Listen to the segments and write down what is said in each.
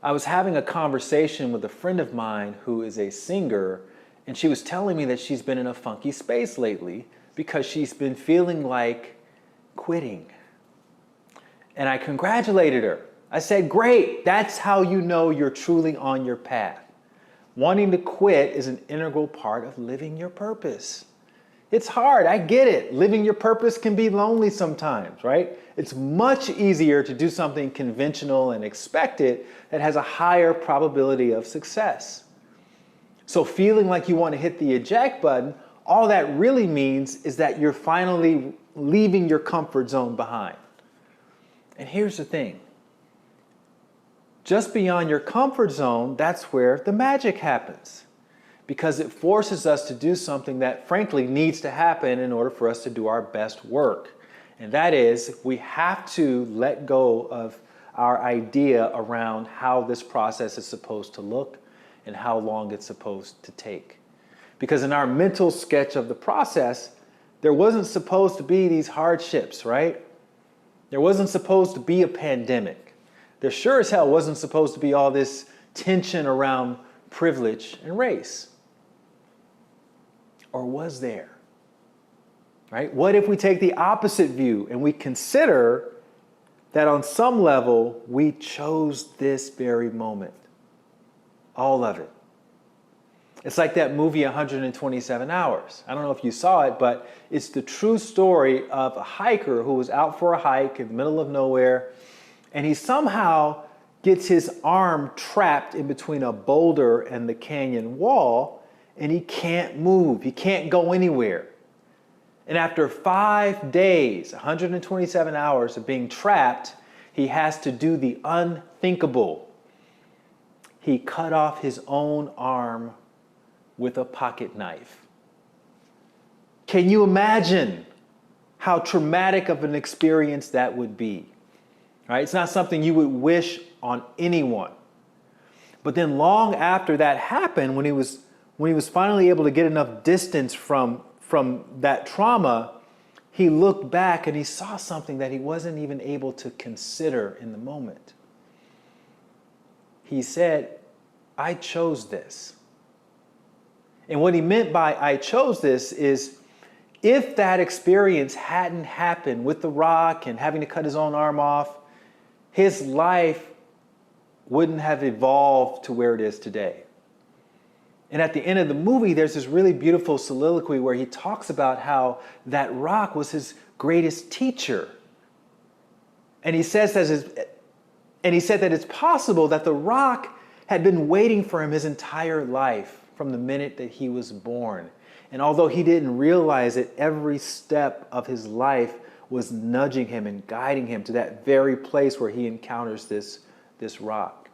I was having a conversation with a friend of mine who is a singer, and she was telling me that she's been in a funky space lately because she's been feeling like quitting. And I congratulated her. I said, great, that's how you know you're truly on your path. Wanting to quit is an integral part of living your purpose. It's hard, I get it. Living your purpose can be lonely sometimes, right? It's much easier to do something conventional and expected that has a higher probability of success. So feeling like you want to hit the eject button, all that really means is that you're finally leaving your comfort zone behind. And here's the thing. Just beyond your comfort zone, that's where the magic happens. Because it forces us to do something that frankly needs to happen in order for us to do our best work. And that is, we have to let go of our idea around how this process is supposed to look and how long it's supposed to take. Because in our mental sketch of the process, there wasn't supposed to be these hardships, right? There wasn't supposed to be a pandemic. There sure as hell wasn't supposed to be all this tension around privilege and race. Or was there? Right? What if we take the opposite view and we consider that on some level we chose this very moment? All of it. It's like that movie 127 Hours. I don't know if you saw it, but it's the true story of a hiker who was out for a hike in the middle of nowhere, and he somehow gets his arm trapped in between a boulder and the canyon wall, and he can't move. He can't go anywhere. And after 5 days, 127 hours of being trapped, he has to do the unthinkable. He cut off his own arm with a pocket knife. Can you imagine how traumatic of an experience that would be? Right? It's not something you would wish on anyone. But then long after that happened, when he was finally able to get enough distance from that trauma, he looked back and he saw something that he wasn't even able to consider in the moment. He said, I chose this. And what he meant by I chose this is, if that experience hadn't happened with the rock and having to cut his own arm off, his life wouldn't have evolved to where it is today. And at the end of the movie, there's this really beautiful soliloquy where he talks about how that rock was his greatest teacher. And he says that it's possible that the rock had been waiting for him his entire life from the minute that he was born. And although he didn't realize it, every step of his life was nudging him and guiding him to that very place where he encounters this rock.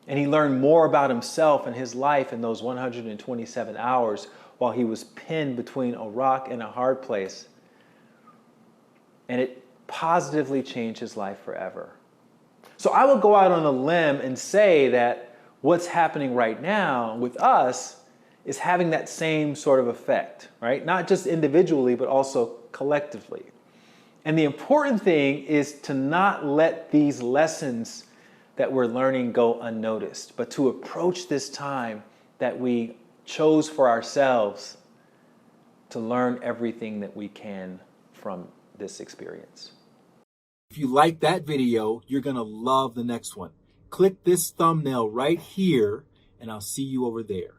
And he learned more about himself and his life in those 127 hours while he was pinned between a rock and a hard place. And it positively changed his life forever. So I would go out on a limb and say that what's happening right now with us is having that same sort of effect, right? Not just individually, but also collectively. And the important thing is to not let these lessons that we're learning go unnoticed, but to approach this time that we chose for ourselves to learn everything that we can from this experience. If you like that video, you're gonna love the next one. Click this thumbnail right here, and I'll see you over there.